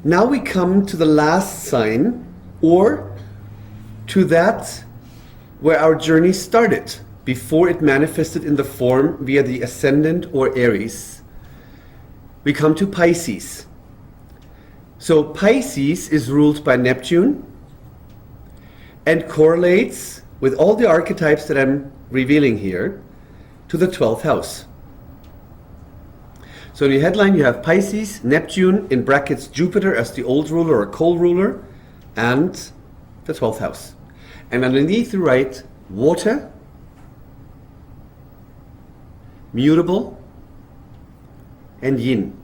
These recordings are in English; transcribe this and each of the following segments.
Now we come to the last sign, or to that where our journey started, before it manifested in the form via the ascendant or Aries. We come to Pisces. So Pisces is ruled by Neptune and correlates with all the archetypes that I'm revealing here to the 12th house. So in the headline you have Pisces, Neptune, in brackets Jupiter as the old ruler or co-ruler, and the 12th house. And underneath you write water, mutable, and yin.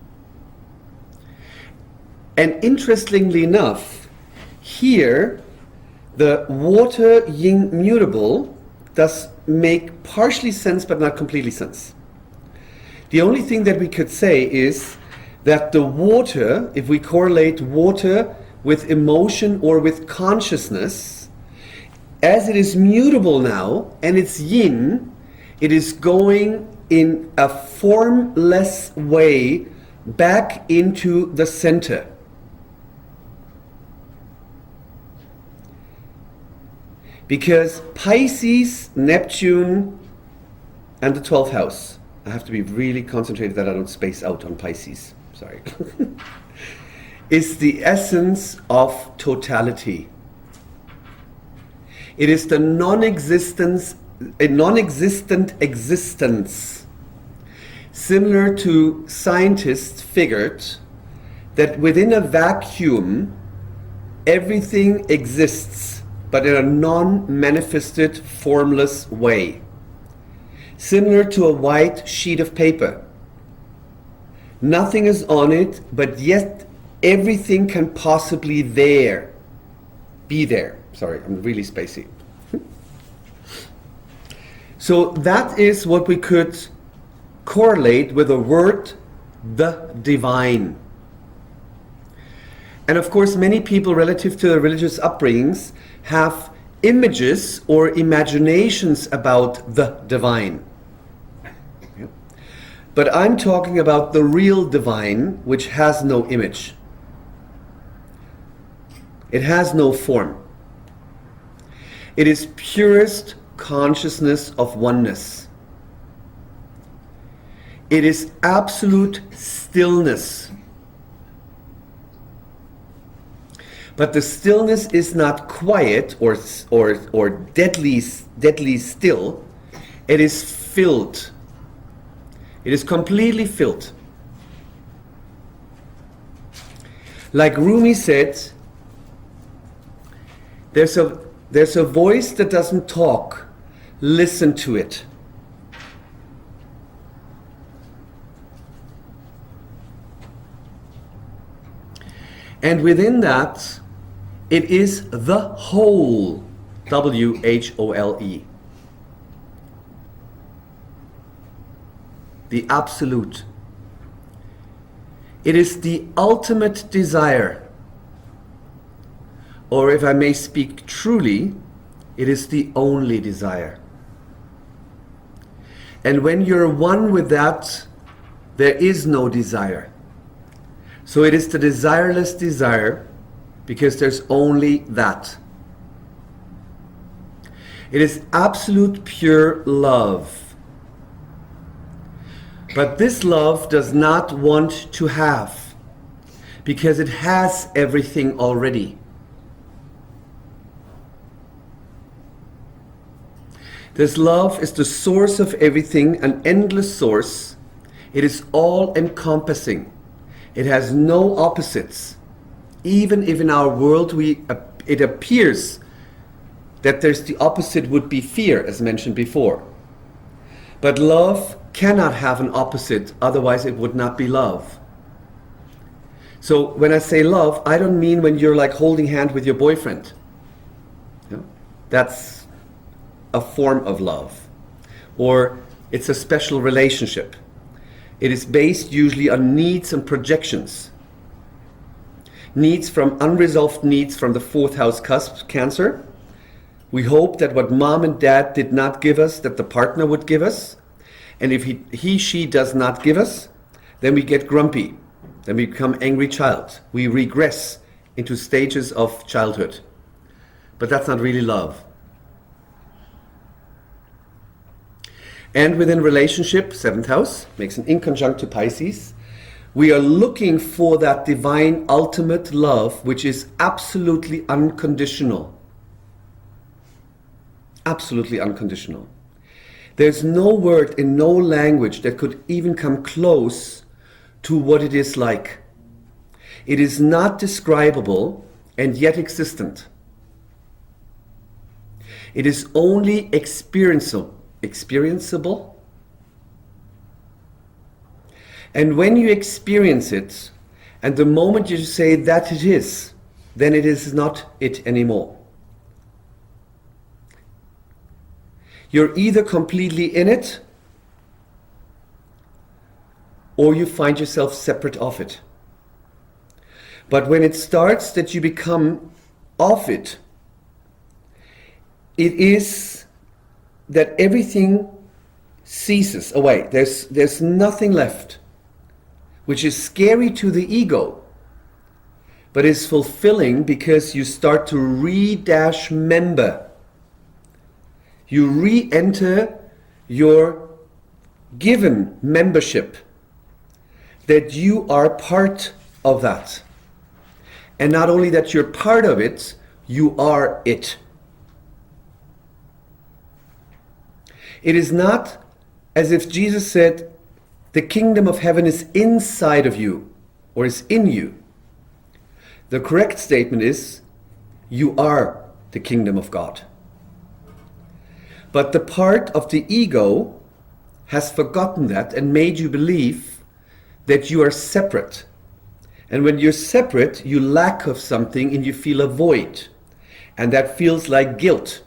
And interestingly enough, here the water yin mutable does make partially sense but not completely sense. The only thing that we could say is that the water, if we correlate water with emotion or with consciousness, as it is mutable now and it's yin, it is going in a formless way back into the center. Because Pisces, Neptune, and the 12th house, I have to be really concentrated that I don't space out on Pisces, sorry, is the essence of totality. It is the non-existent existence. Similar to scientists figured that within a vacuum, everything exists, but in a non-manifested, formless way. Similar to a white sheet of paper. Nothing is on it, but yet everything can possibly be there. Sorry, I'm really spacey. So that is what we could correlate with the word, the divine. And of course, many people relative to their religious upbringings have images or imaginations about the divine. But I'm talking about the real divine, which has no image. It has no form. It is purest consciousness of oneness. It is absolute stillness. But the stillness is not quiet or deadly still. It is filled. It is completely filled. Like Rumi said, there's a voice that doesn't talk. Listen to it. And within that, it is the whole, W-H-O-L-E. The absolute. It is the ultimate desire. Or if I may speak truly, it is the only desire. And when you're one with that, there is no desire. So it is the desireless desire, because there's only that. It is absolute pure love. But this love does not want to have, because it has everything already. This love is the source of everything, an endless source. It is all-encompassing. It has no opposites. Even if in our world it appears that there's the opposite would be fear, as mentioned before. But love cannot have an opposite, otherwise it would not be love. So when I say love, I don't mean when you're like holding hand with your boyfriend. You know? That's a form of love. Or it's a special relationship. It is based usually on needs and projections. Needs from unresolved needs from the 4th house cusp, Cancer. We hope that what mom and dad did not give us, that the partner would give us. And if she does not give us, then we get grumpy. Then we become angry child. We regress into stages of childhood. But that's not really love. And within relationship, 7th house, makes an inconjunct to Pisces. We are looking for that divine ultimate love, which is absolutely unconditional. Absolutely unconditional. There's no word in no language that could even come close to what it is like. It is not describable and yet existent. It is only experienceable. And when you experience it, and the moment you say that it is, then it is not it anymore. You're either completely in it, or you find yourself separate of it. But when it starts that you become of it, it is that everything ceases away. There's nothing left, which is scary to the ego, but is fulfilling because you start to re-member. You re-enter your given membership, that you are part of that. And not only that you're part of it, you are it. It is not as if Jesus said, the kingdom of heaven is inside of you, or is in you. The correct statement is, you are the kingdom of God. But the part of the ego has forgotten that and made you believe that you are separate. And when you're separate, you lack of something and you feel a void. And that feels like guilt.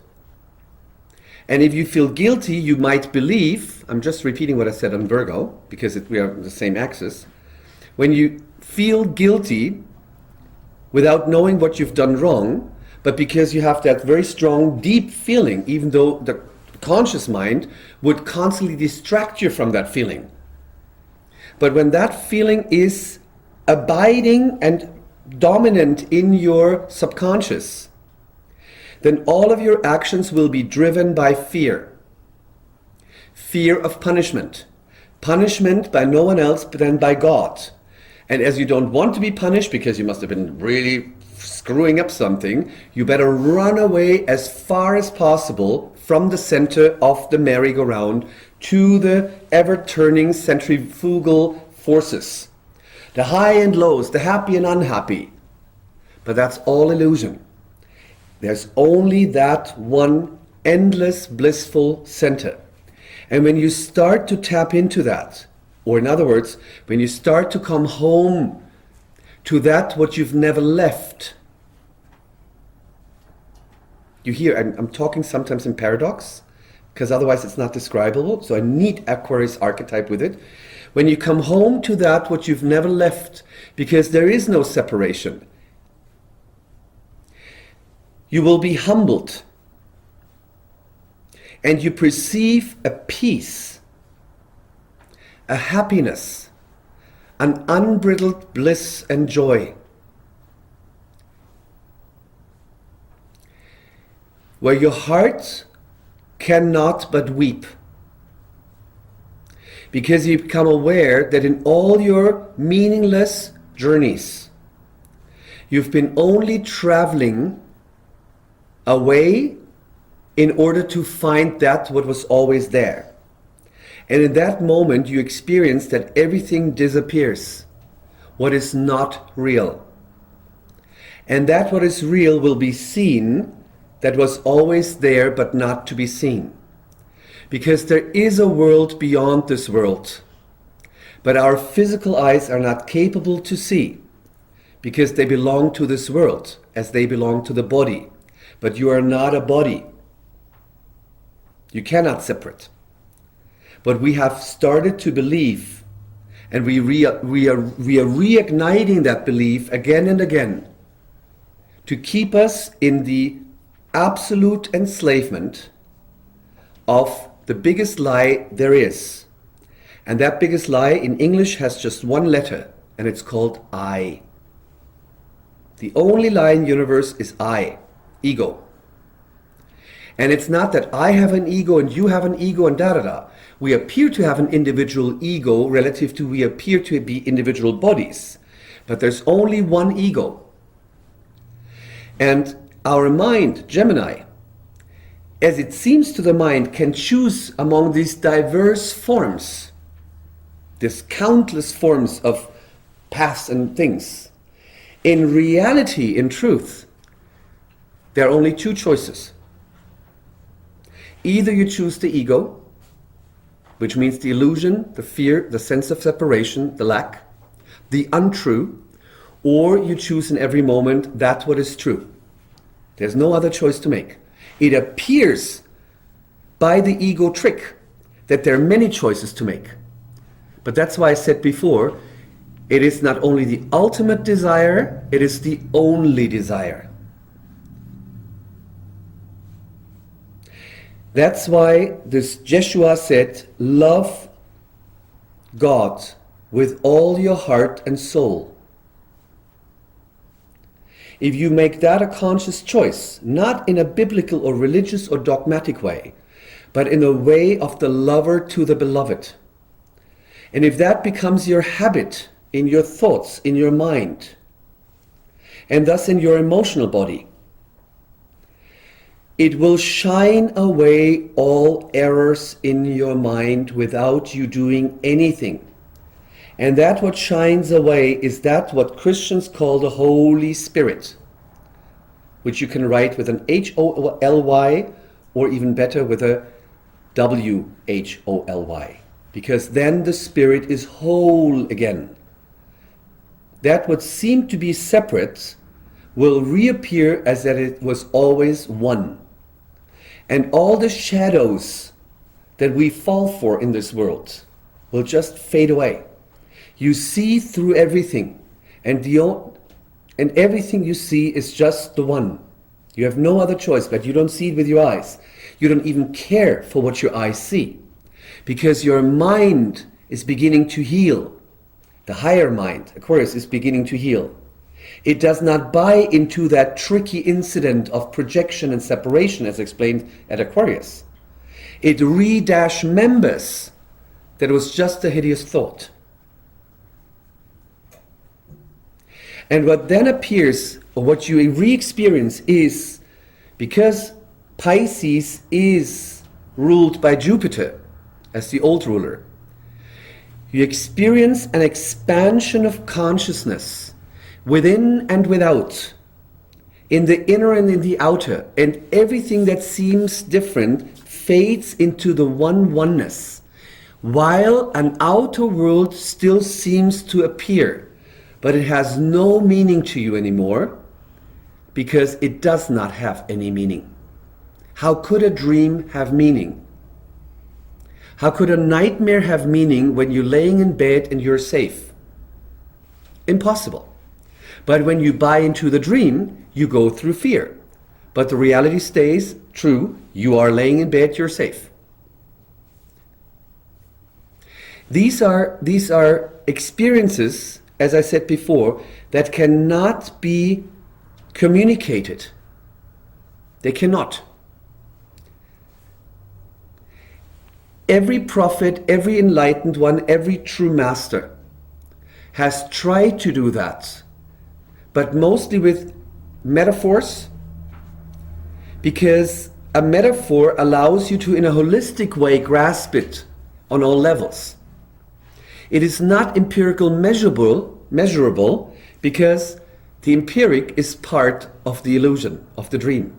And if you feel guilty, you might believe, I'm just repeating what I said on Virgo, because we are on the same axis. When you feel guilty without knowing what you've done wrong, but because you have that very strong, deep feeling, even though the conscious mind would constantly distract you from that feeling. But when that feeling is abiding and dominant in your subconscious, then all of your actions will be driven by fear. Fear of punishment. Punishment by no one else than by God. And as you don't want to be punished because you must have been really screwing up something, you better run away as far as possible from the center of the merry-go-round to the ever-turning centrifugal forces. The high and lows, the happy and unhappy. But that's all illusion. There's only that one endless blissful center. And when you start to tap into that, or in other words, when you start to come home to that what you've never left. You hear, I'm talking sometimes in paradox, because otherwise it's not describable, so I need Aquarius archetype with it. When you come home to that what you've never left, because there is no separation, you will be humbled, and you perceive a peace, a happiness, an unbridled bliss and joy, where your heart cannot but weep, because you become aware that in all your meaningless journeys, you've been only traveling away in order to find that what was always there. And in that moment you experience that everything disappears, what is not real. And that what is real will be seen, that was always there but not to be seen. Because there is a world beyond this world, but our physical eyes are not capable to see, because they belong to this world as they belong to the body. But you are not a body. You cannot separate. But we have started to believe, and we are reigniting that belief again and again to keep us in the absolute enslavement of the biggest lie there is. And that biggest lie in English has just one letter, and it's called I. The only lie in the universe is I, ego. And it's not that I have an ego and you have an ego and da-da-da. We appear to have an individual ego relative to we appear to be individual bodies. But there's only one ego. And our mind, Gemini, as it seems to the mind, can choose among these diverse forms, these countless forms of paths and things. In reality, in truth, there are only two choices. Either you choose the ego, which means the illusion, the fear, the sense of separation, the lack, the untrue, or you choose in every moment that what is true. There's no other choice to make. It appears by the ego trick that there are many choices to make. But that's why I said before, it is not only the ultimate desire, it is the only desire. That's why this Jeshua said, love God with all your heart and soul. If you make that a conscious choice, not in a biblical or religious or dogmatic way, but in a way of the lover to the beloved. And if that becomes your habit in your thoughts, in your mind, and thus in your emotional body, it will shine away all errors in your mind without you doing anything. And that what shines away is that what Christians call the Holy Spirit, which you can write with an H-O-L-Y, or even better with a W-H-O-L-Y. Because then the Spirit is whole again. That what seemed to be separate will reappear as that it was always one. And all the shadows that we fall for in this world will just fade away. You see through everything, and everything you see is just the one. You have no other choice, but you don't see it with your eyes. You don't even care for what your eyes see, because your mind is beginning to heal. The higher mind, Aquarius, is beginning to heal. It does not buy into that tricky incident of projection and separation as explained at Aquarius. It remembers that it was just a hideous thought. And what then appears, or what you re-experience, is because Pisces is ruled by Jupiter as the old ruler, you experience an expansion of consciousness within and without, in the inner and in the outer, and everything that seems different fades into the oneness, while an outer world still seems to appear, but it has no meaning to you anymore, because it does not have any meaning. How could a dream have meaning? How could a nightmare have meaning when you're laying in bed and you're safe? Impossible. But when you buy into the dream, you go through fear. But the reality stays true. You are laying in bed, you're safe. These are experiences, as I said before, that cannot be communicated. They cannot. Every prophet, every enlightened one, every true master has tried to do that, but mostly with metaphors, because a metaphor allows you to, in a holistic way, grasp it on all levels. It is not empirical measurable, because the empiric is part of the illusion, of the dream.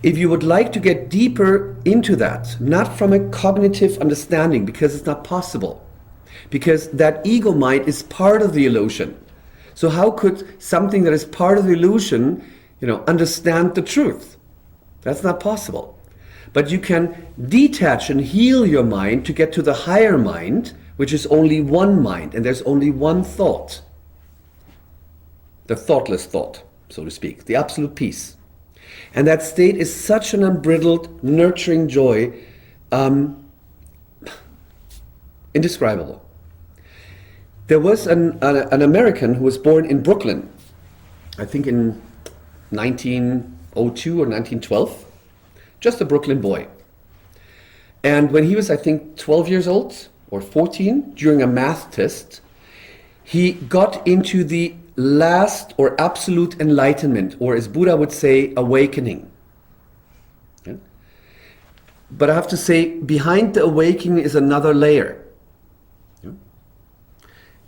If you would like to get deeper into that, not from a cognitive understanding, because it's not possible, because that ego mind is part of the illusion. So how could something that is part of the illusion, understand the truth? That's not possible. But you can detach and heal your mind to get to the higher mind, which is only one mind, and there's only one thought. The thoughtless thought, so to speak, the absolute peace. And that state is such an unbridled, nurturing joy, indescribable. There was an American who was born in Brooklyn, I think in 1902 or 1912, just a Brooklyn boy. And when he was, I think, 12 years old or 14, during a math test, he got into the last or absolute enlightenment, or as Buddha would say, awakening. Yeah? But I have to say, behind the awakening is another layer. Yeah?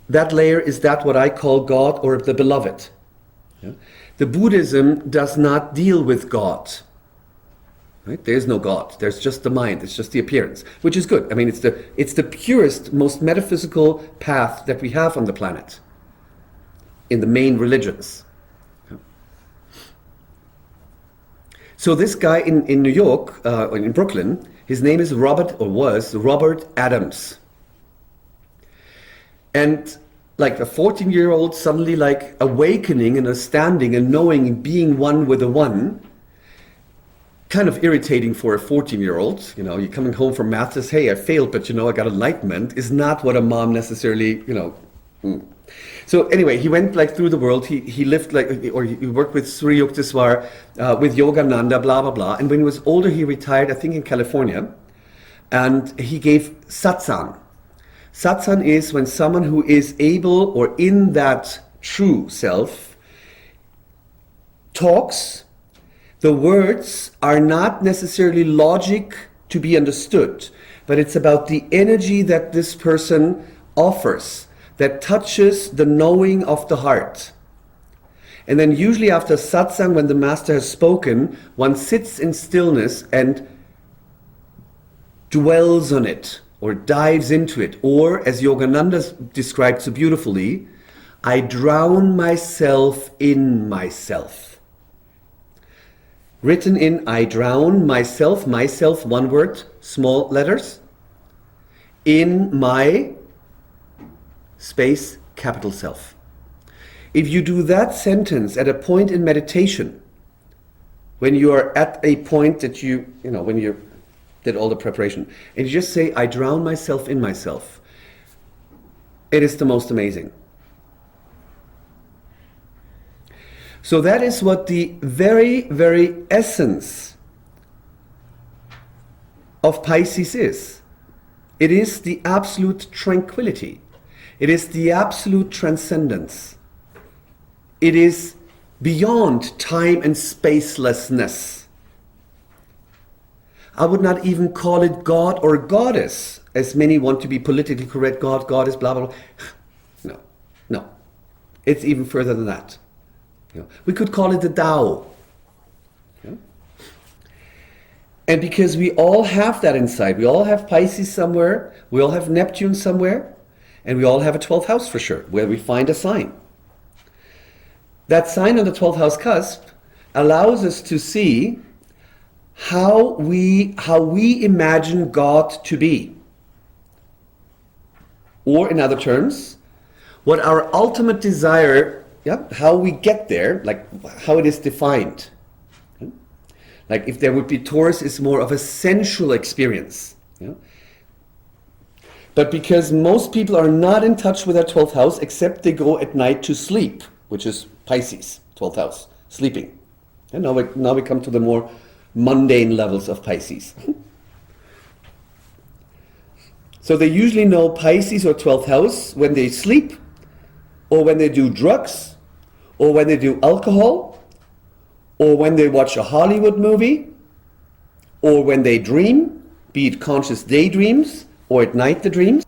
That layer is that what I call God or the beloved. Yeah? The Buddhism does not deal with God. Right? There is no God. There's just the mind. It's just the appearance, which is good. I mean, it's the purest, most metaphysical path that we have on the planet in the main religions. Yeah. So this guy in New York, in Brooklyn, his name is was Robert Adams. And like a 14-year-old suddenly like awakening and understanding and knowing and being one with the one, kind of irritating for a 14-year-old. You know, you're coming home from math, says, hey, I failed, but you know, I got enlightenment, is not what a mom necessarily, you know. So anyway, he went like through the world. He lived like, or he worked with Sri Yukteswar, with Yogananda, blah, blah, blah. And when he was older, he retired, I think in California, and he gave satsang. Satsang is when someone who is able or in that true self talks. The words are not necessarily logic to be understood, but it's about the energy that this person offers that touches the knowing of the heart. And then usually after satsang, when the master has spoken, one sits in stillness and dwells on it or dives into it. Or, as Yogananda described so beautifully, I drown myself in myself. Written in I drown myself, one word, small letters, in my space, capital self. If you do that sentence at a point in meditation, when you are at a point that when you did all the preparation, and you just say, I drown myself in myself, it is the most amazing. So that is what the very, very essence of Pisces is. It is the absolute tranquility. It is the absolute transcendence. It is beyond time and spacelessness. I would not even call it God or Goddess, as many want to be politically correct, God, Goddess, blah, blah, blah. No. It's even further than that. We could call it the Tao. And because we all have that inside, we all have Pisces somewhere, we all have Neptune somewhere, and we all have a 12th house for sure, where we find a sign. That sign on the 12th house cusp allows us to see how we imagine God to be. Or in other terms, what our ultimate desire, how we get there, like how it is defined. Like if there would be Taurus, it's more of a sensual experience. But because most people are not in touch with their 12th house, except they go at night to sleep, which is Pisces, 12th house, sleeping. And now we come to the more mundane levels of Pisces. So they usually know Pisces or 12th house when they sleep, or when they do drugs, or when they do alcohol, or when they watch a Hollywood movie, or when they dream, be it conscious daydreams, or at night the dreams,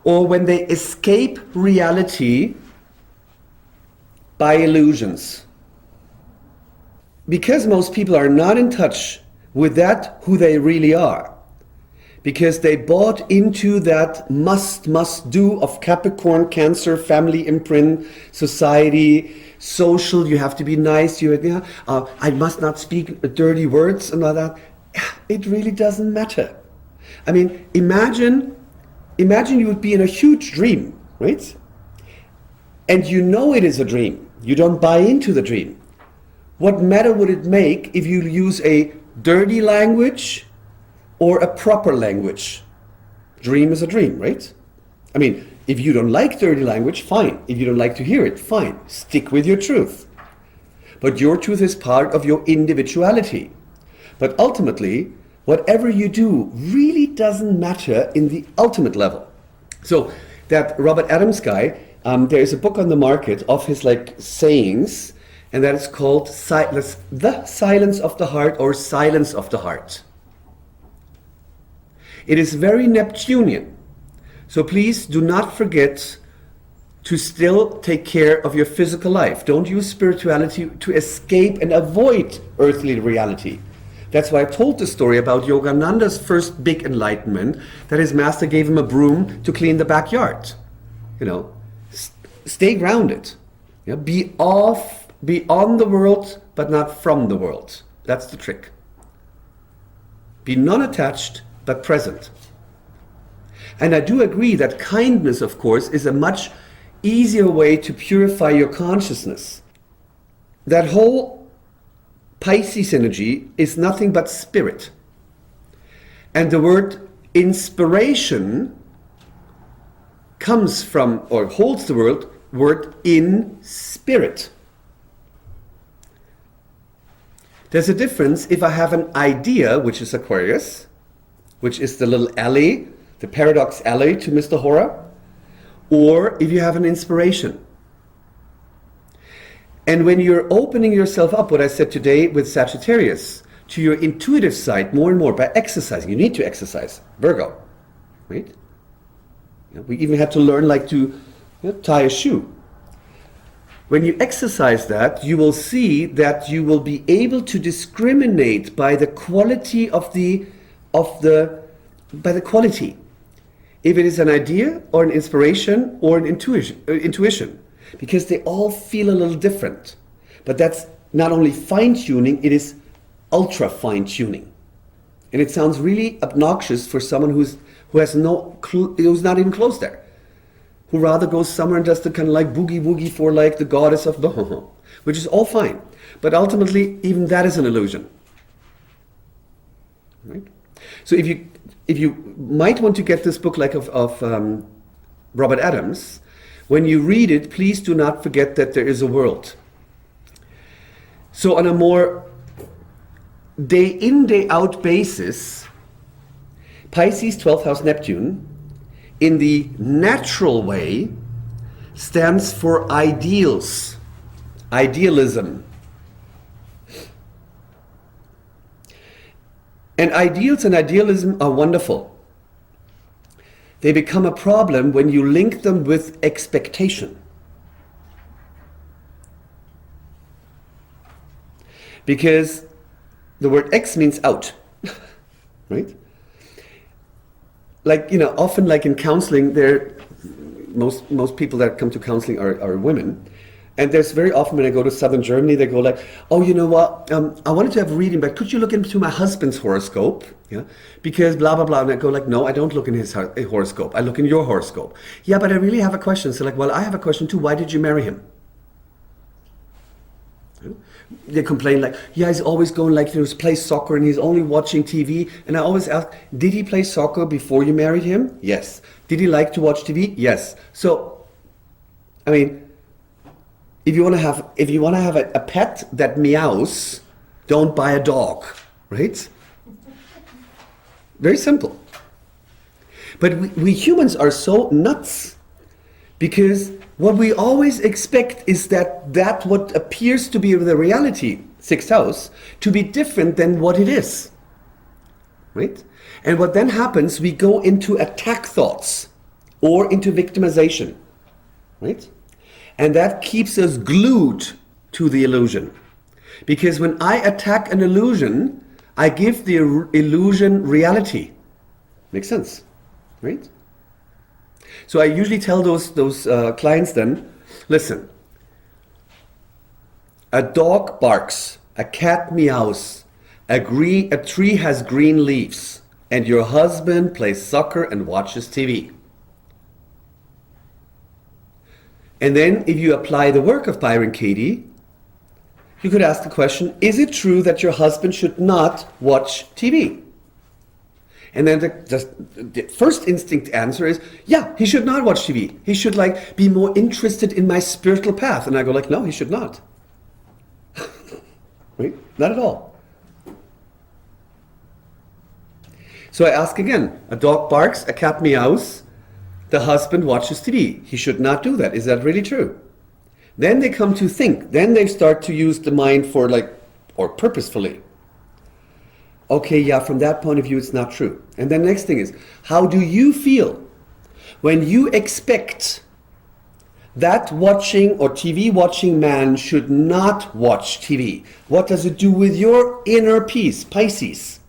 or when they escape reality by illusions. Because most people are not in touch with that who they really are, because they bought into that must do of Capricorn, Cancer, family imprint, society, social, you have to be nice, I must not speak dirty words and all that. It really doesn't matter. I mean, imagine you would be in a huge dream, right? And you know it is a dream. You don't buy into the dream. What matter would it make if you use a dirty language or a proper language? Dream is a dream, right? I mean, If you don't like dirty language, fine. If you don't like to hear it, fine. Stick with your truth. But your truth is part of your individuality. But ultimately, whatever you do really doesn't matter in the ultimate level. So that Robert Adams guy, there is a book on the market of his sayings, and that is called The Silence of the Heart, or Silence of the Heart. It is very Neptunian. So please do not forget to still take care of your physical life. Don't use spirituality to escape and avoid earthly reality. That's why I told the story about Yogananda's first big enlightenment, that his master gave him a broom to clean the backyard. Stay grounded. Be on the world, but not from the world. That's the trick. Be non-attached, but present. And I do agree that kindness, of course, is a much easier way to purify your consciousness. That whole Pisces energy is nothing but spirit. And the word inspiration comes from, or holds the word in spirit. There's a difference if I have an idea, which is Aquarius, which is the little alley, the paradox alley to Mr. Hora, or if you have an inspiration. And when you're opening yourself up, what I said today with Sagittarius, to your intuitive side more and more by exercising. You need to exercise. Virgo, right? We even had to learn to tie a shoe. When you exercise that, you will see that you will be able to discriminate by the quality by the quality. If it is an idea or an inspiration or an intuition, because they all feel a little different. But that's not only fine-tuning, it is ultra fine-tuning. And it sounds really obnoxious for someone who's not even close there, who rather goes somewhere and does the kind of boogie woogie for the goddess of Boho, which is all fine. But ultimately, even that is an illusion. Right? So if you might want to get this book of Robert Adams, when you read it, please do not forget that there is a world. So on a more day in, day out basis, Pisces 12th house Neptune, in the natural way, stands for ideals, idealism. And ideals and idealism are wonderful. They become a problem when you link them with expectation. Because the word X means out, right? Often in counseling, most people that come to counseling are women. And there's very often when I go to southern Germany, they go oh, you know what, I wanted to have a reading, but could you look into my husband's horoscope? Because blah, blah, blah. And I go no, I don't look in his horoscope. I look in your horoscope. Yeah, but I really have a question. So well, I have a question too. Why did you marry him? They complain yeah, he's always going to play soccer and he's only watching TV. And I always ask, did he play soccer before you married him? Yes. Did he like to watch TV? Yes. So, if you want to have a pet that meows, don't buy a dog, right? Very simple. But we humans are so nuts, because what we always expect is that what appears to be the reality, 6th house, to be different than what it is, right? And what then happens, we go into attack thoughts or into victimization, right? And that keeps us glued to the illusion. Because when I attack an illusion, I give the illusion reality. Makes sense, right? So I usually tell those clients then, listen, a dog barks, a cat meows, a tree has green leaves, and your husband plays soccer and watches TV. And then if you apply the work of Byron Katie, you could ask the question, is it true that your husband should not watch TV? And then the first instinct answer is, yeah, he should not watch TV. He should like be more interested in my spiritual path. And I go like, no, he should not. Right? Not at all. So I ask again, a dog barks, a cat meows, the husband watches TV. He should not do that. Is that really true? Then they come to think. Then they start to use the mind for like, or purposefully. Okay, yeah, from that point of view, it's not true. And then next thing is, how do you feel when you expect that watching or TV watching man should not watch TV? What does it do with your inner peace? Pisces.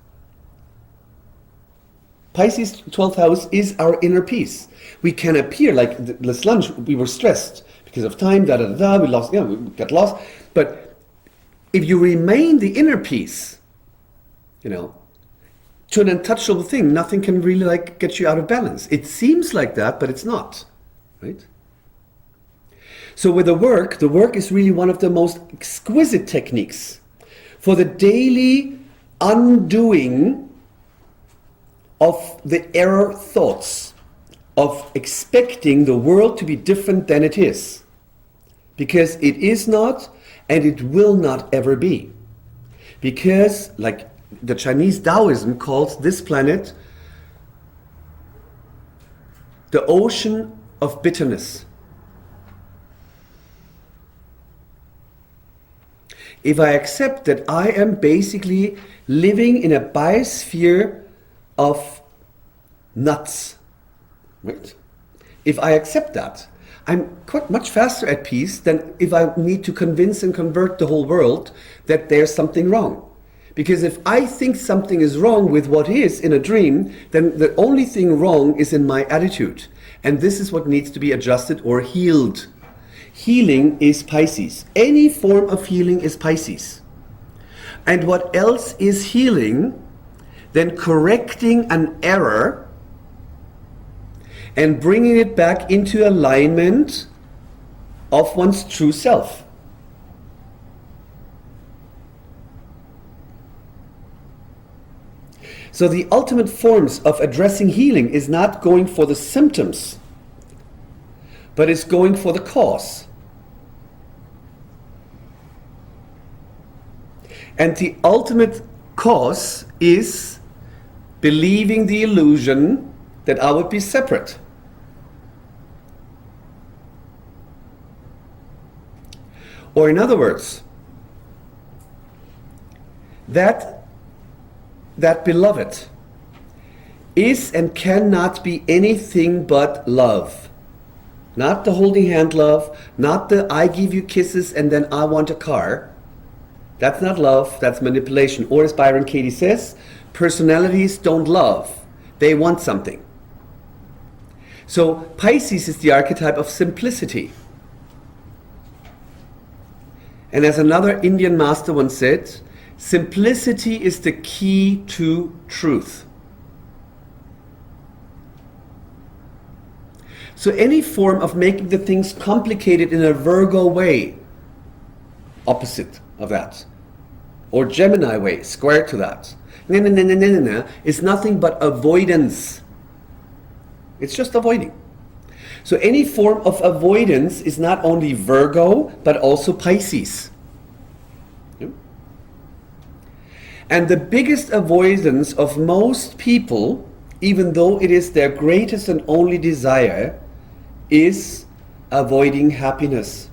Pisces 12th house is our inner peace. We can appear like this lunch, we were stressed because of time, we lost, we got lost. But if you remain the inner peace, to an untouchable thing, nothing can really like get you out of balance. It seems like that, but it's not, right? So with the work is really one of the most exquisite techniques for the daily undoing of the error thoughts, of expecting the world to be different than it is. Because it is not, and it will not ever be. Because, like the Chinese Taoism calls this planet the ocean of bitterness. If I accept that I am basically living in a biosphere of nuts, right? If I accept that, I'm quite much faster at peace than if I need to convince and convert the whole world that there's something wrong. Because if I think something is wrong with what is in a dream, then the only thing wrong is in my attitude. And this is what needs to be adjusted or healed. Healing is Pisces. Any form of healing is Pisces. And what else is healing? Then correcting an error and bringing it back into alignment of one's true self. So the ultimate forms of addressing healing is not going for the symptoms, but it's going for the cause. And the ultimate cause is believing the illusion that I would be separate. Or in other words, that beloved is and cannot be anything but love. Not the holding hand love, not the I give you kisses and then I want a car. That's not love, that's manipulation. Or as Byron Katie says, personalities don't love, they want something. So Pisces is the archetype of simplicity. And as another Indian master once said, simplicity is the key to truth. So any form of making the things complicated in a Virgo way, opposite of that, or Gemini way, square to that, is nothing but avoidance. It's just avoiding. So any form of avoidance is not only Virgo, but also Pisces. And the biggest avoidance of most people, even though it is their greatest and only desire, is avoiding happiness.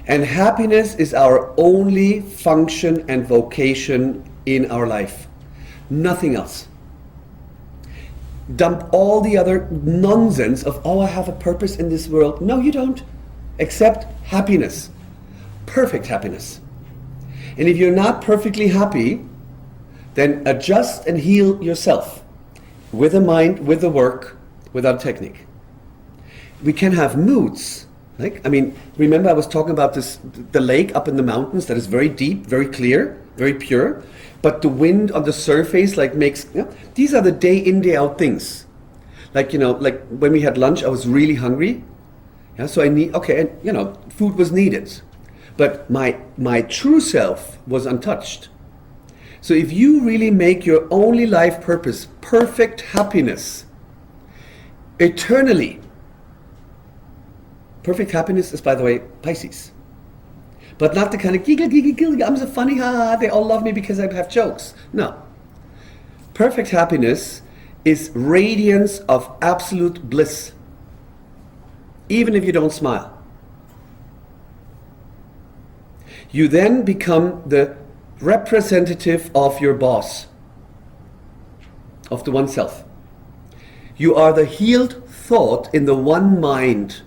And happiness is our only function and vocation in our life. Nothing else. Dump all the other nonsense of, oh, I have a purpose in this world. No, you don't. Except happiness. Perfect happiness. And if you're not perfectly happy, then adjust and heal yourself with the mind, with the work, without technique. We can have moods. Remember I was talking about the lake up in the mountains that is very deep, very clear, very pure, but the wind on the surface makes, these are the day in, day out things. Like when we had lunch, I was really hungry. Yeah, so food was needed. But my true self was untouched. So if you really make your only life purpose perfect happiness, eternally, perfect happiness is, by the way, Pisces. But not the kind of giggle, giggle, giggle, I'm so funny, ha, they all love me because I have jokes. No. Perfect happiness is radiance of absolute bliss, even if you don't smile. You then become the representative of your boss, of the one self. You are the healed thought in the one mind.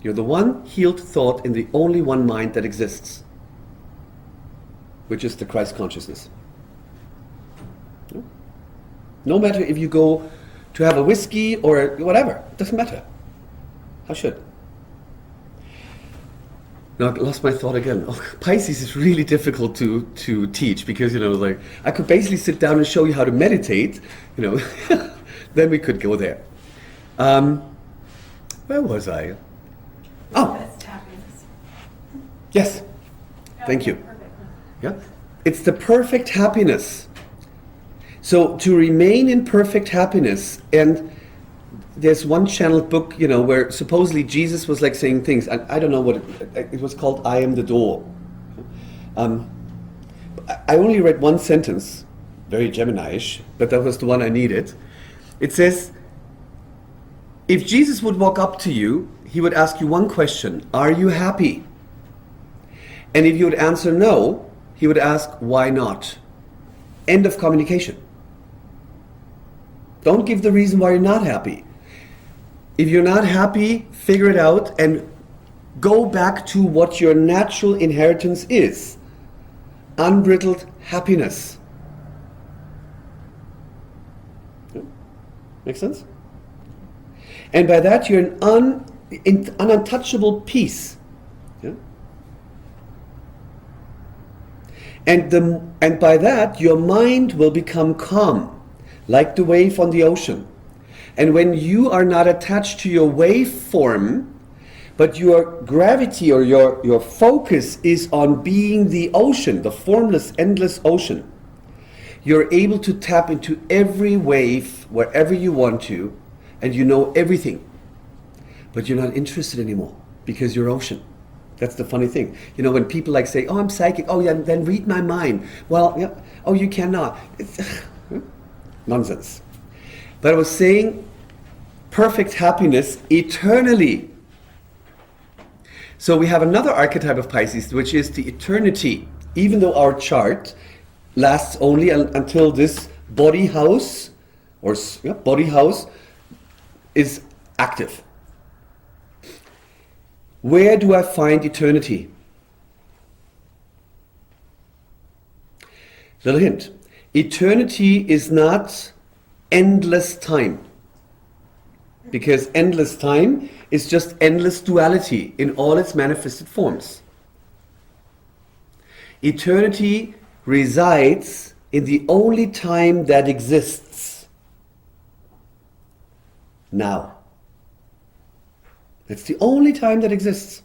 You're the one healed thought in the only one mind that exists, which is the Christ consciousness. No matter if you go to have a whiskey or whatever, it doesn't matter. How should? Now I lost my thought again. Oh, Pisces is really difficult to teach because, like, I could basically sit down and show you how to meditate, then we could go there. Where was I? Oh, yes, thank you. Yeah, it's the perfect happiness. So to remain in perfect happiness, and there's one channeled book, where supposedly Jesus was like saying things. I don't know what it was called. I am the door. I only read one sentence, very Gemini-ish, but that was the one I needed. It says, if Jesus would walk up to you, he would ask you one question: are you happy? And if you would answer no, he would ask, why not? End of communication. Don't give the reason why you're not happy. If you're not happy, figure it out and go back to what your natural inheritance is. Unbridled happiness. Make sense? And by that you're an untouchable peace. Yeah? And by that your mind will become calm, like the wave on the ocean. And when you are not attached to your waveform, but your gravity or your focus is on being the ocean, the formless, endless ocean, you're able to tap into every wave wherever you want to, and you know everything. But you're not interested anymore because you're ocean. That's the funny thing. When people like say, oh, I'm psychic, oh yeah, then read my mind. Well, yeah, oh, you cannot. It's nonsense. But I was saying, perfect happiness eternally. So we have another archetype of Pisces, which is the eternity. Even though our chart lasts only until this body house, is active. Where do I find eternity? Little hint. Eternity is not endless time. Because endless time is just endless duality in all its manifested forms. Eternity resides in the only time that exists. Now. It's the only time that exists.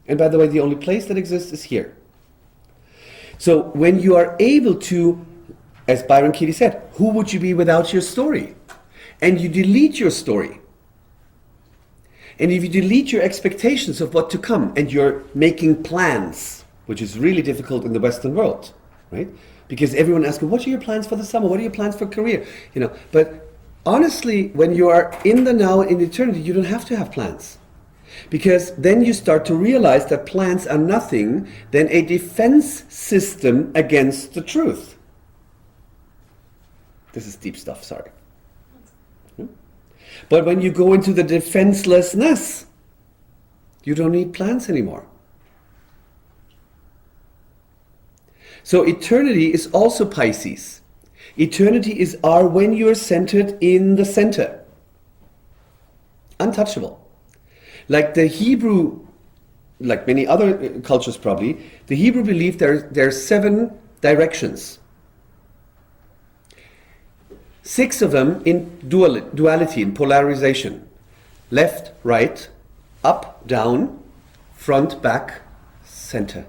And by the way, the only place that exists is here. So when you are able to, as Byron Katie said, who would you be without your story? And you delete your story. And if you delete your expectations of what to come, and you're making plans, which is really difficult in the Western world, right? Because everyone asks me, what are your plans for the summer? What are your plans for career? But honestly, when you are in the now, in eternity, you don't have to have plans. Because then you start to realize that plans are nothing than a defense system against the truth. This is deep stuff, sorry. But when you go into the defenselessness, you don't need plans anymore. So eternity is also Pisces. Eternity is when you are centered in the center. Untouchable. Like the Hebrew, like many other cultures probably, the Hebrew believed there are 7 directions. 6 of them in duality, in polarization. Left, right, up, down, front, back, center.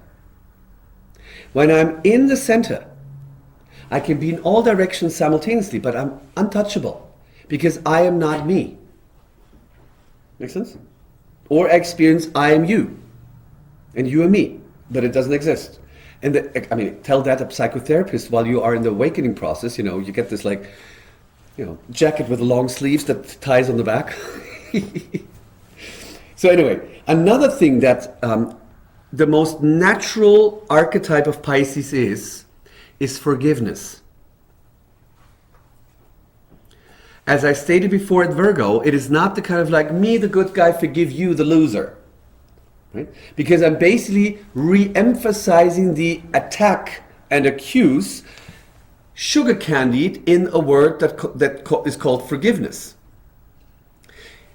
When I'm in the center, I can be in all directions simultaneously, but I'm untouchable because I am not me. Make sense? Or I experience I am you and you are me, but it doesn't exist. And tell that a psychotherapist while you are in the awakening process. You get this jacket with long sleeves that ties on the back. So anyway, another thing that the most natural archetype of Pisces is forgiveness. As I stated before at Virgo, it is not the kind of like me, the good guy, forgive you, the loser. Right? Because I'm basically re-emphasizing the attack and accuse, sugar candied in a word that is called forgiveness.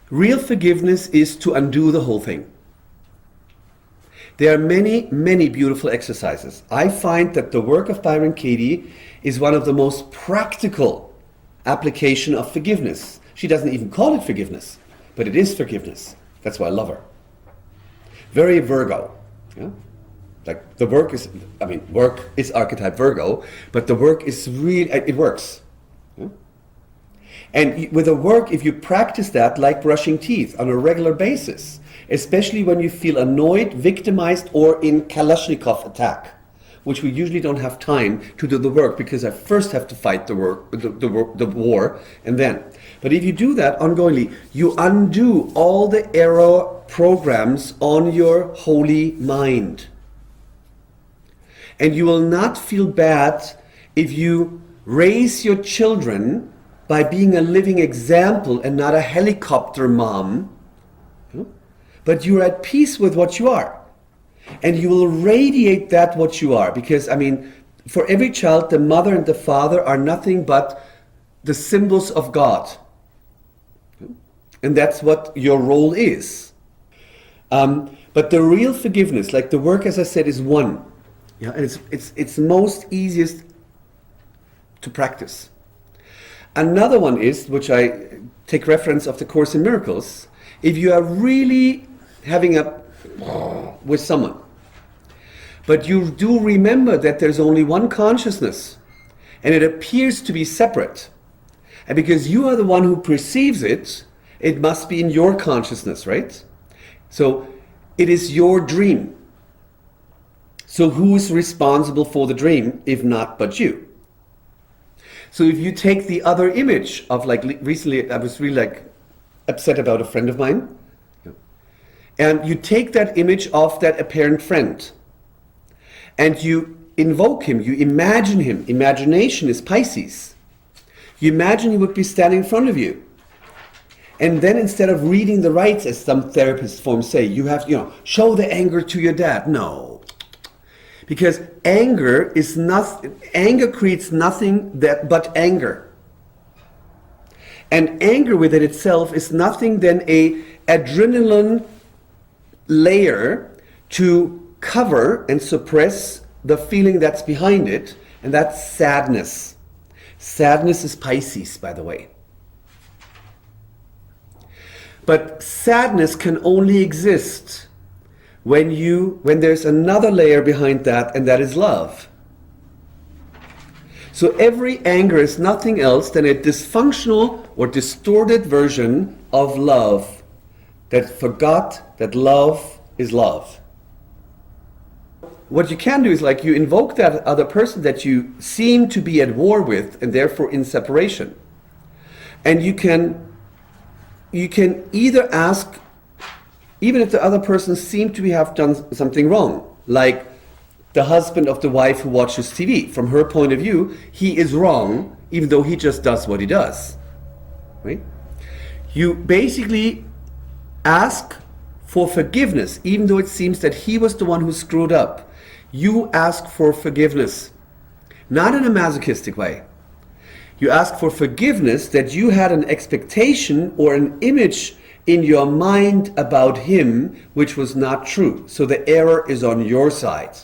Real forgiveness is to undo the whole thing. There are many, many beautiful exercises. I find that the work of Byron Katie is one of the most practical application of forgiveness. She doesn't even call it forgiveness, but it is forgiveness. That's why I love her. Very Virgo. Yeah? Like the work is archetype Virgo, but the work is really, it works. Yeah? And with the work, if you practice that like brushing teeth on a regular basis, especially when you feel annoyed, victimized, or in Kalashnikov attack, which we usually don't have time to do the work because I first have to fight the war, and then. But if you do that ongoingly, you undo all the error programs on your holy mind. And you will not feel bad if you raise your children by being a living example and not a helicopter mom, but you're at peace with what you are. And you will radiate that what you are. Because, for every child, the mother and the father are nothing but the symbols of God. And that's what your role is. But the real forgiveness, like the work, as I said, is one. Yeah, and it's most easiest to practice. Another one is, which I take reference of the Course in Miracles, if you are really having with someone, but you do remember that there's only one consciousness, and it appears to be separate, and because you are the one who perceives it, it must be in your consciousness, right? So it is your dream. So who is responsible for the dream, if not but you? So if you take the other image of, like, recently I was really upset about a friend of mine, and you take that image of that apparent friend and you invoke him, you imagine him. Imagination is Pisces. You imagine he would be standing in front of you. And then instead of reading the rights, as some therapist forms say, you have to, show the anger to your dad. No. Because anger creates nothing but anger. And anger within itself is nothing than a adrenaline layer to cover and suppress the feeling that's behind it, and that's sadness. Sadness is Pisces, by the way. But sadness can only exist when there's another layer behind that, and that is love. So every anger is nothing else than a dysfunctional or distorted version of love that forgot that love is love. What you can do is you invoke that other person that you seem to be at war with and therefore in separation. And you can either ask, even if the other person seems to have done something wrong, like the husband of the wife who watches TV. From her point of view, he is wrong, even though he just does what he does. Right? You basically ask for forgiveness, even though it seems that he was the one who screwed up. You ask for forgiveness, not in a masochistic way. You ask for forgiveness that you had an expectation or an image in your mind about him which was not true. So the error is on your side.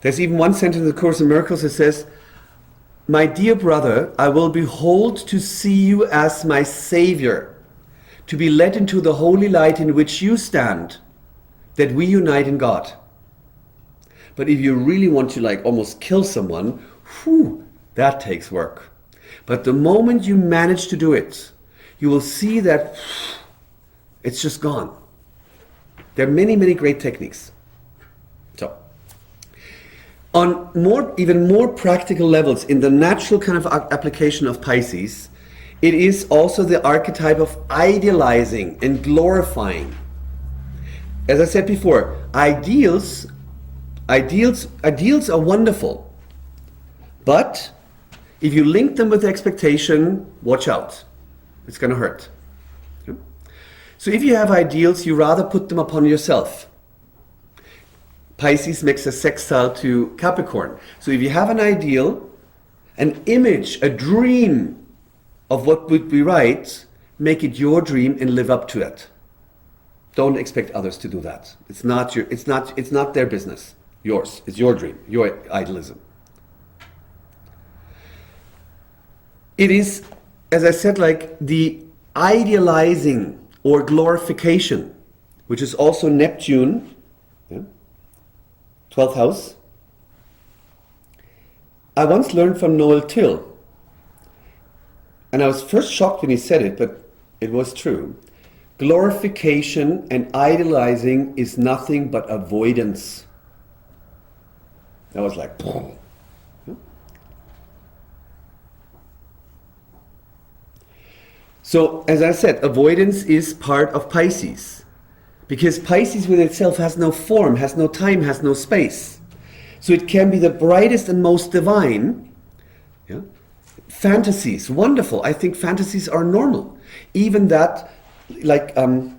There's even one sentence in the Course in Miracles that says, "My dear brother, I will behold to see you as my Savior, to be led into the holy light in which you stand, that we unite in God." But if you really want to like almost kill someone, whew, that takes work. But the moment you manage to do it, you will see that it's just gone. There are many, many great techniques. So, on even more practical levels, in the natural kind of application of Pisces, it is also the archetype of idealizing and glorifying. As I said before, ideals are wonderful, but if you link them with expectation, watch out. It's going to hurt. So if you have ideals, you rather put them upon yourself. Pisces makes a sextile to Capricorn. So if you have an ideal, an image, a dream of what would be right, make it your dream and live up to it. Don't expect others to do that. It's not their business. Yours. It's your dream, your idealism. It is, as I said, like the idealizing or glorification, which is also Neptune, 12th house. I once learned from Noel Till, and I was first shocked when he said it, but it was true. Glorification and idealizing is nothing but avoidance. I was like, boom. So, as I said, avoidance is part of Pisces. Because Pisces within itself has no form, has no time, has no space. So it can be the brightest and most divine. Yeah? Fantasies, wonderful. I think fantasies are normal. Even that, like a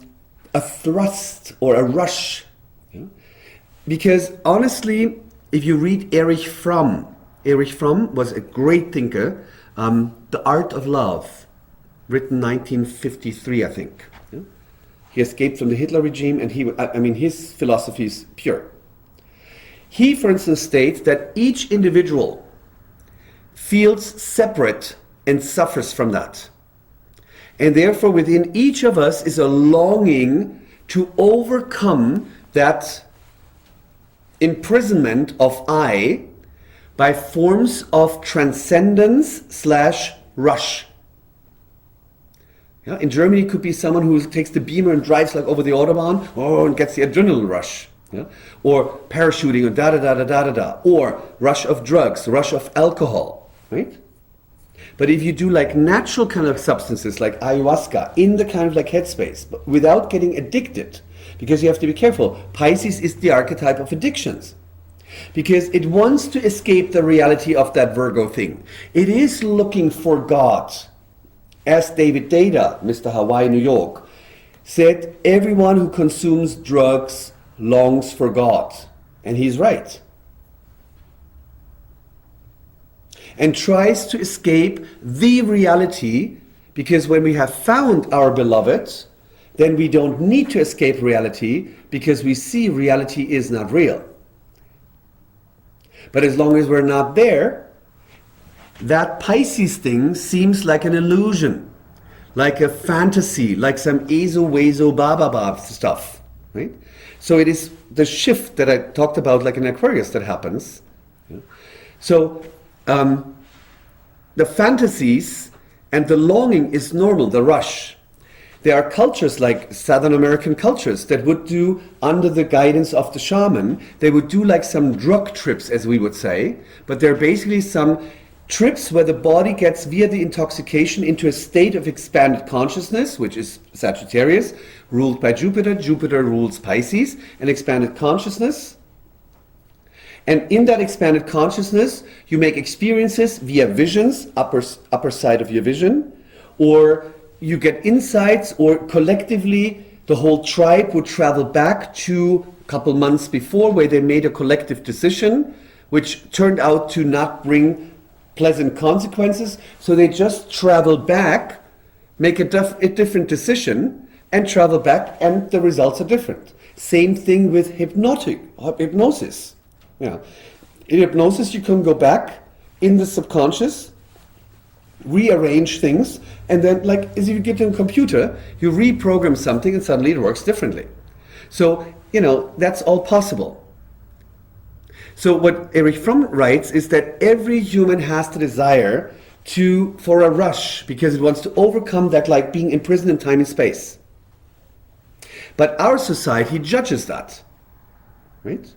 thrust or a rush. Yeah? Because honestly, if you read Erich Fromm was a great thinker, The Art of Love, written 1953, I think. Yeah? He escaped from the Hitler regime, and his philosophy is pure. He, for instance, states that each individual feels separate and suffers from that. And therefore, within each of us is a longing to overcome that imprisonment of I by forms of transcendence/rush. Yeah, in Germany, it could be someone who takes the Beamer and drives like over the Autobahn, and gets the adrenaline rush. Yeah? Or parachuting, or da-da-da-da-da-da-da. Or rush of drugs, rush of alcohol, right? But if you do like natural kind of substances like ayahuasca in the kind of like headspace, but without getting addicted, because you have to be careful, Pisces is the archetype of addictions. Because it wants to escape the reality of that Virgo thing. It is looking for God. As David Data, Mr. Hawaii, New York, said, everyone who consumes drugs longs for God. And he's right. And tries to escape the reality, because when we have found our beloved, then we don't need to escape reality, because we see reality is not real. But as long as we're not there, that Pisces thing seems like an illusion, like a fantasy, like some ezo-wezo ba stuff, right? So it is the shift that I talked about, like in Aquarius, that happens. So the fantasies and the longing is normal, the rush. There are cultures like Southern American cultures that would do, under the guidance of the shaman, they would do like some drug trips, as we would say, but they're basically some trips where the body gets, via the intoxication, into a state of expanded consciousness, which is Sagittarius, ruled by Jupiter. Jupiter rules Pisces, and expanded consciousness. And in that expanded consciousness, you make experiences via visions, upper side of your vision, or you get insights, or collectively the whole tribe would travel back to a couple months before, where they made a collective decision, which turned out to not bring pleasant consequences. So they just travel back, make a different decision, and travel back, and the results are different. Same thing with hypnosis. Yeah. In hypnosis, you can go back in the subconscious, rearrange things, and then, like as if you get in a computer, you reprogram something and suddenly it works differently. So, that's all possible. So what Erich Fromm writes is that every human has the desire for a rush because it wants to overcome that, like being imprisoned in time and space. But our society judges that, right?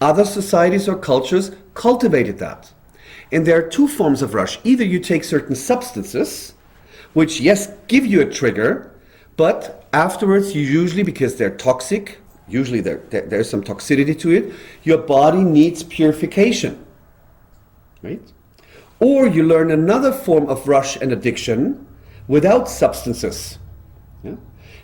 Other societies or cultures cultivated that. And there are two forms of rush. Either you take certain substances, which, yes, give you a trigger, but afterwards you usually, because they're toxic, usually there's some toxicity to it, your body needs purification, right? Or you learn another form of rush and addiction without substances. Yeah?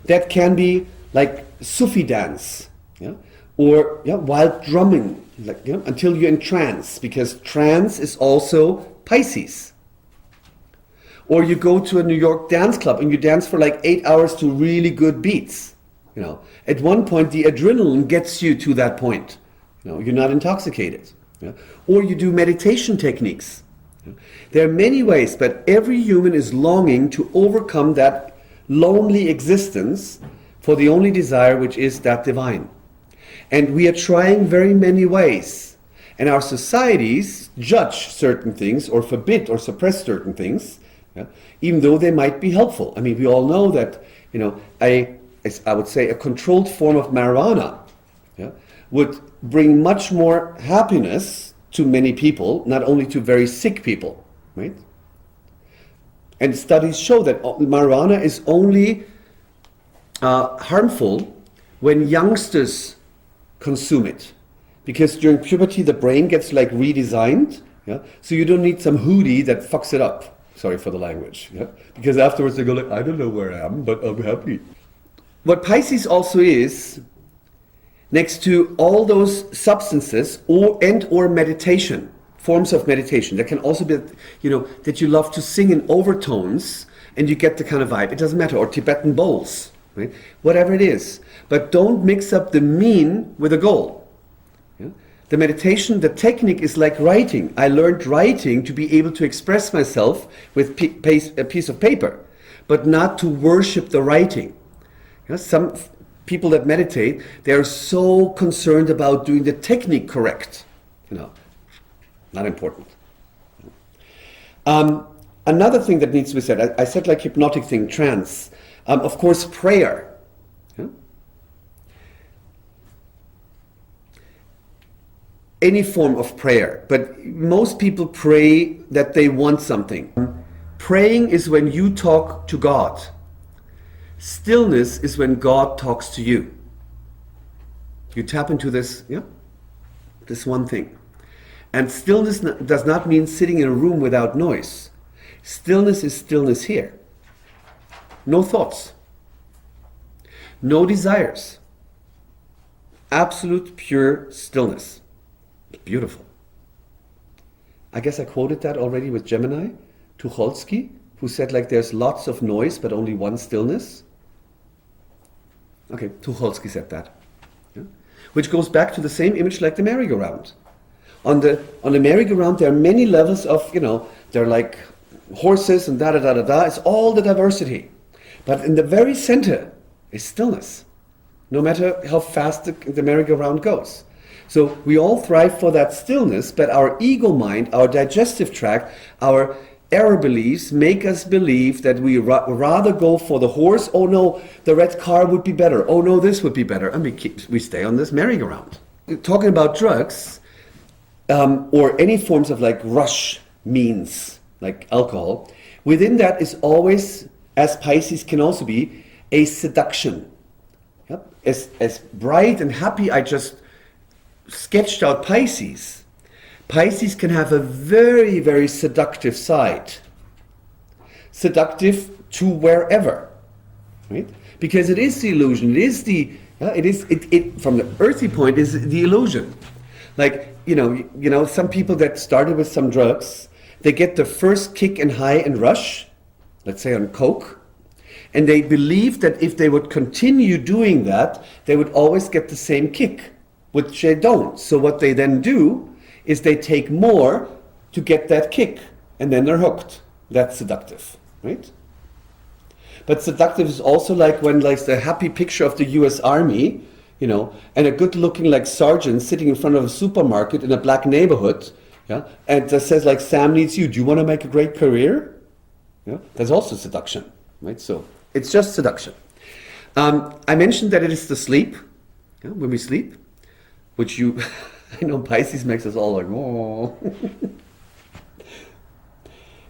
That can be like Sufi dance, yeah? Or wild drumming, like, until you're in trance, because trance is also Pisces. Or you go to a New York dance club and you dance for like 8 hours to really good beats. At one point the adrenaline gets you to that point. You're not intoxicated. Yeah? Or you do meditation techniques. There are many ways, but every human is longing to overcome that lonely existence for the only desire, which is that divine. And we are trying very many ways. And our societies judge certain things or forbid or suppress certain things, even though they might be helpful. I mean, we all know that, I would say a controlled form of marijuana would bring much more happiness to many people, not only to very sick people, right? And studies show that marijuana is only harmful when youngsters consume it, because during puberty the brain gets like redesigned, so you don't need some hoodie that fucks it up. Sorry for the language, because afterwards they go like, I don't know where I am, but I'm happy. What Pisces also is, next to all those substances or meditation, forms of meditation, that can also be, that you love to sing in overtones and you get the kind of vibe. It doesn't matter. Or Tibetan bowls, right? Whatever it is. But don't mix up the mean with the goal. The meditation, the technique is like writing. I learned writing to be able to express myself with a piece of paper, but not to worship the writing. Some people that meditate, they are so concerned about doing the technique correct. Not important. Another thing that needs to be said, I said like hypnotic thing, trance. Of course, prayer. Any form of prayer, but most people pray that they want something. Praying is when you talk to God. Stillness is when God talks to you. You tap into this, this one thing. And stillness does not mean sitting in a room without noise. Stillness is stillness here. No thoughts. No desires. Absolute pure stillness. Beautiful. I guess I quoted that already with Gemini, Tucholsky, who said like there's lots of noise but only one stillness. Okay, Tucholsky said that. Which goes back to the same image like the merry-go-round. On the merry-go-round there are many levels of, they're like horses and da-da-da-da-da. It's all the diversity. But in the very center is stillness. No matter how fast the merry-go-round goes. So we all thrive for that stillness, but our ego mind, our digestive tract, our error beliefs make us believe that we rather go for the horse. Oh no, the red car would be better. Oh no, this would be better. And we stay on this merry-go-round. Talking about drugs, or any forms of like rush means, like alcohol, within that is always, as Pisces can also be, a seduction. Yep. As bright and happy I just sketched out Pisces. Pisces can have a very, very seductive side. Seductive to wherever, right? Because it is the illusion. It is from the earthy point is the illusion. Like, some people that started with some drugs, they get the first kick and high and rush, let's say on coke, and they believe that if they would continue doing that, they would always get the same kick, which they don't. So what they then do is they take more to get that kick, and then they're hooked. That's seductive, right? But seductive is also like when, like, the happy picture of the US Army, and a good-looking like sergeant sitting in front of a supermarket in a black neighborhood, yeah, and that says like, Sam needs you. Do you want to make a great career? Yeah, that's also seduction, right? So it's just seduction. I mentioned that it is the sleep, yeah, when we sleep, which you, I know Pisces makes us all like, oh.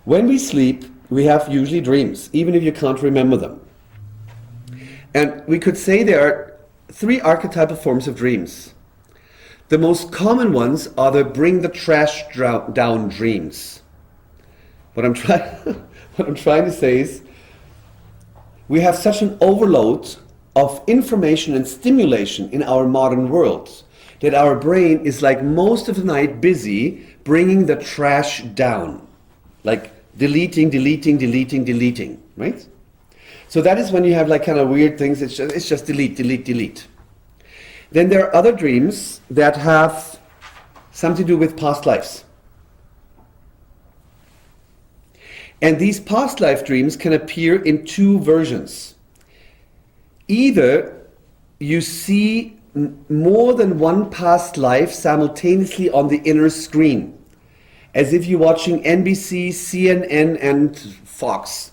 When we sleep, we have usually dreams, even if you can't remember them. And we could say there are 3 archetypal forms of dreams. The most common ones are the bring the trash down dreams. What I'm trying to say is, we have such an overload of information and stimulation in our modern world that our brain is like most of the night busy bringing the trash down, like deleting, right? So that is when you have like kind of weird things. It's just delete. Then there are other dreams that have something to do with past lives. And these past life dreams can appear in 2 versions. Either you see more than one past life simultaneously on the inner screen, as if you're watching NBC, CNN, and Fox.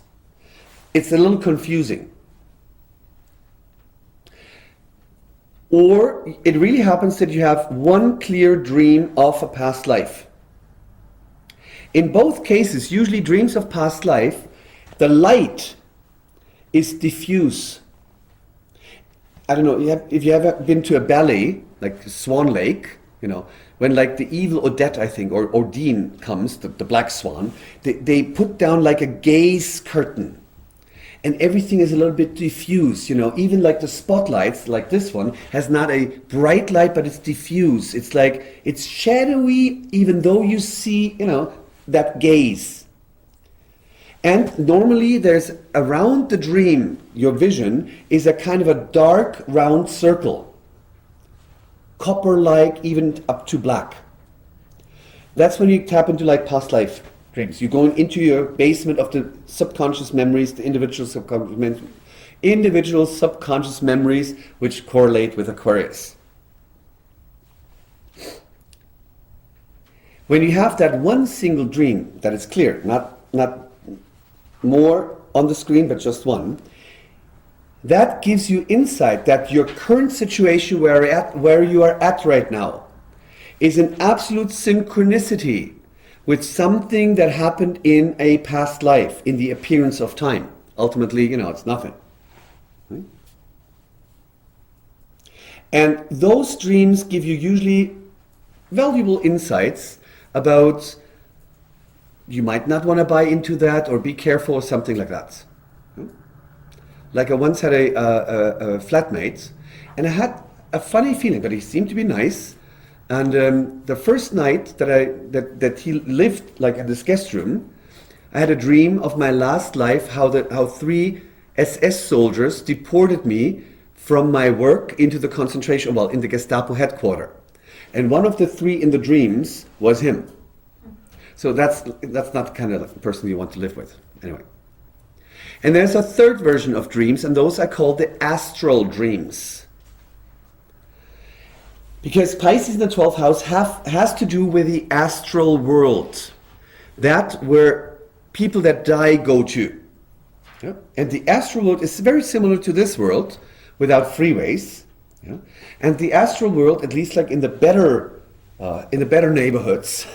It's a little confusing. Or it really happens that you have one clear dream of a past life. In both cases, usually dreams of past life, the light is diffuse. I don't know, if you ever been to a ballet, like Swan Lake, when like the evil Odette, I think, or Odine comes, the black swan, they put down like a gaze curtain. And everything is a little bit diffuse, even like the spotlights, like this one, has not a bright light, but it's diffuse. It's like, it's shadowy, even though you see, that gaze. And normally there's around the dream, your vision, is a kind of a dark round circle. Copper-like, even up to black. That's when you tap into like past life dreams. You're going into your basement of the subconscious memories, the individual subconscious memories which correlate with Aquarius. When you have that one single dream that is clear, not more on the screen, but just one, that gives you insight that your current situation where you are at right now is an absolute synchronicity with something that happened in a past life, in the appearance of time. Ultimately, it's nothing. Right? And those dreams give you usually valuable insights about, you might not want to buy into that, or be careful, or something like that. Like I once had a flatmate, and I had a funny feeling, but he seemed to be nice. And the first night that he lived like in this guest room, I had a dream of my last life, how 3 SS soldiers deported me from my work into the concentration, in the Gestapo headquarters. And one of the 3 in the dreams was him. So that's not the kind of person you want to live with. Anyway. And there's a third version of dreams, and those are called the astral dreams. Because Pisces in the 12th house has to do with the astral world. That where people that die go to. Yeah? And the astral world is very similar to this world, without freeways. Yeah? And the astral world, at least like in the better neighborhoods,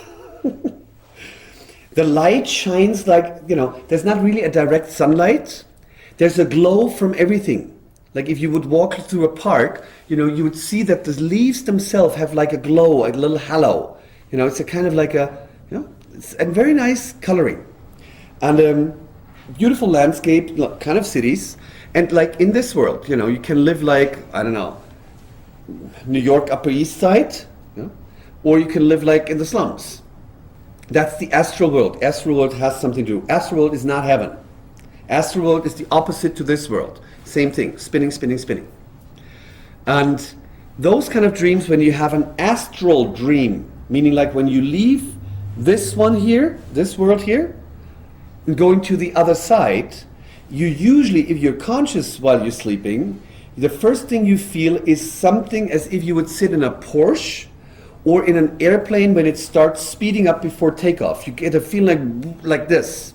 the light shines like, there's not really a direct sunlight. There's a glow from everything. Like if you would walk through a park, you would see that the leaves themselves have like a glow, a little halo. It's a kind of like it's a very nice coloring. And beautiful landscape, kind of cities. And like in this world, you can live like, I don't know, New York Upper East Side, or you can live like in the slums. That's the astral world. Astral world has something to do. Astral world is not heaven. Astral world is the opposite to this world. Same thing, spinning. And those kind of dreams, when you have an astral dream, meaning like when you leave this one here, this world here, and going to the other side, you usually, if you're conscious while you're sleeping, the first thing you feel is something as if you would sit in a Porsche or in an airplane when it starts speeding up before takeoff. You get a feeling like this.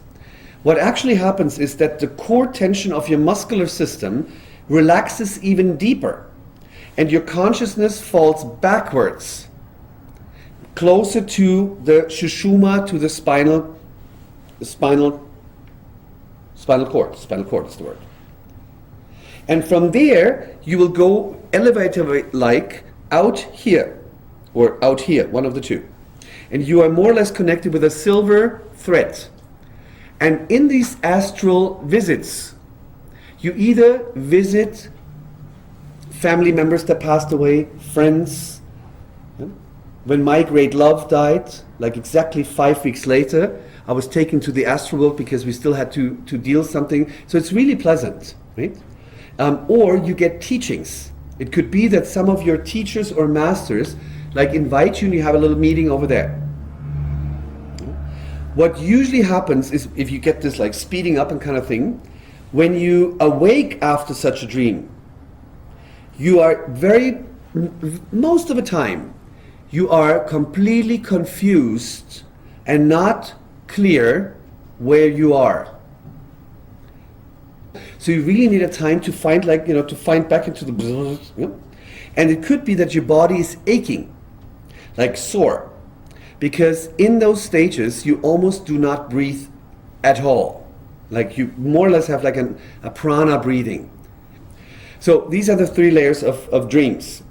What actually happens is that the core tension of your muscular system relaxes even deeper, and your consciousness falls backwards, closer to the shushuma, to the spinal cord. Spinal cord is the word. And from there, you will go elevator-like out here, or out here, one of the two. And you are more or less connected with a silver thread. And in these astral visits, you either visit family members that passed away, friends. When my great love died, like exactly 5 weeks later, I was taken to the astral world because we still had to deal something. So it's really pleasant, right? Or you get teachings. It could be that some of your teachers or masters like invite you and you have a little meeting over there. What usually happens is, if you get this like speeding up and kind of thing, when you awake after such a dream, you are most of the time, you are completely confused and not clear where you are. So you really need a time to find, like, to find back into the, and it could be that your body is aching, like sore, because in those stages you almost do not breathe at all. Like you more or less have like a prana breathing. So these are the 3 layers of dreams.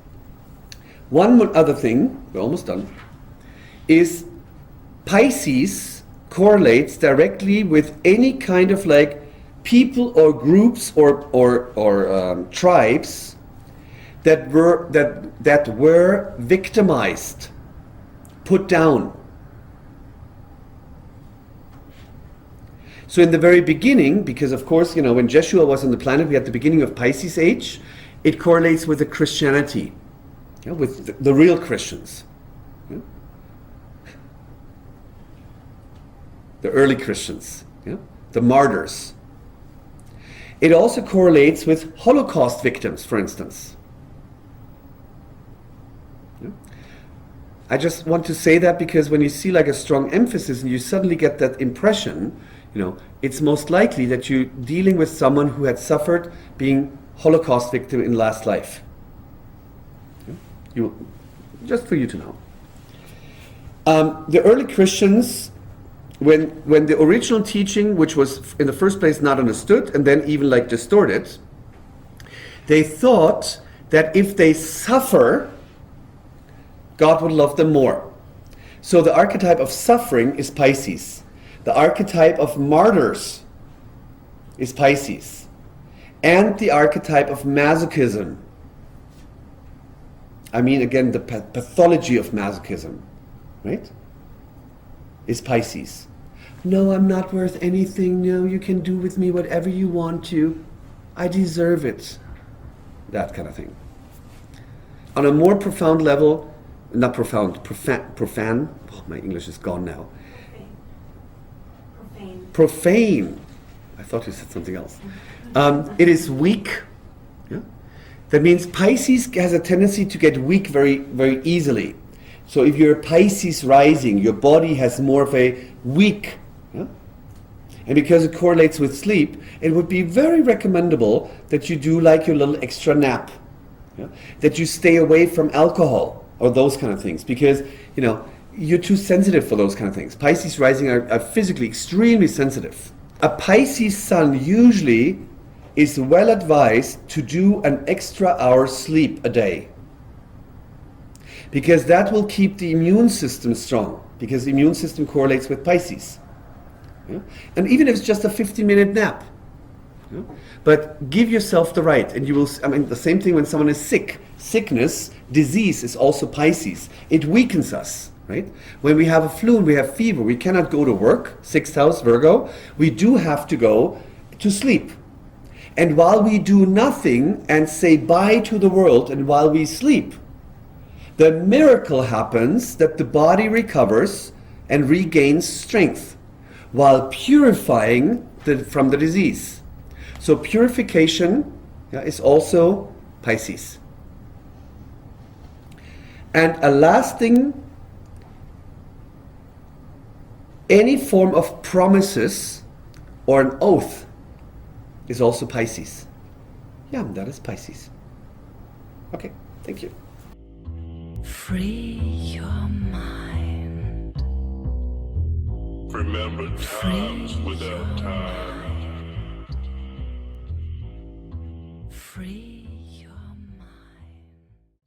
One other thing, we're almost done, is Pisces correlates directly with any kind of like people or groups or tribes that were victimized, put down. So in the very beginning, because of course, when Jeshua was on the planet, we had the beginning of Pisces age, it correlates with the Christianity, with the real Christians. The early Christians, the martyrs. It also correlates with Holocaust victims, for instance. I just want to say that because when you see like a strong emphasis and you suddenly get that impression, it's most likely that you're dealing with someone who had suffered being Holocaust victim in last life. Just for you to know. The early Christians, when the original teaching, which was in the first place not understood and then even like distorted, they thought that if they suffer, God would love them more. So the archetype of suffering is Pisces. The archetype of martyrs is Pisces. And the archetype of masochism, again, the pathology of masochism, right, is Pisces. No, I'm not worth anything. No, you can do with me whatever you want to. I deserve it. That kind of thing. On a more profound level, not profound, profane. Oh, my English is gone now. Profane. I thought you said something else. It is weak. That means Pisces has a tendency to get weak very, very easily. So if you're Pisces rising, your body has more of a weak. And because it correlates with sleep, it would be very recommendable that you do like your little extra nap. That you stay away from alcohol or those kind of things, because you're too sensitive for those kind of things. Pisces rising are physically extremely sensitive. A Pisces sun usually is well advised to do an extra hour sleep a day, because that will keep the immune system strong, because the immune system correlates with Pisces. And even if it's just a 15-minute nap, but give yourself the right, and you will. The same thing when someone is sick. Sickness, disease is also Pisces. It weakens us. Right? When we have a flu and we have fever, we cannot go to work, 6th house, Virgo. We do have to go to sleep. And while we do nothing and say bye to the world, and while we sleep, the miracle happens that the body recovers and regains strength while purifying from the disease. So purification is also Pisces. And a lasting, any form of promises or an oath is also Pisces. Yeah, that is Pisces. Okay, thank you. Free your mind. Remember times without time. Free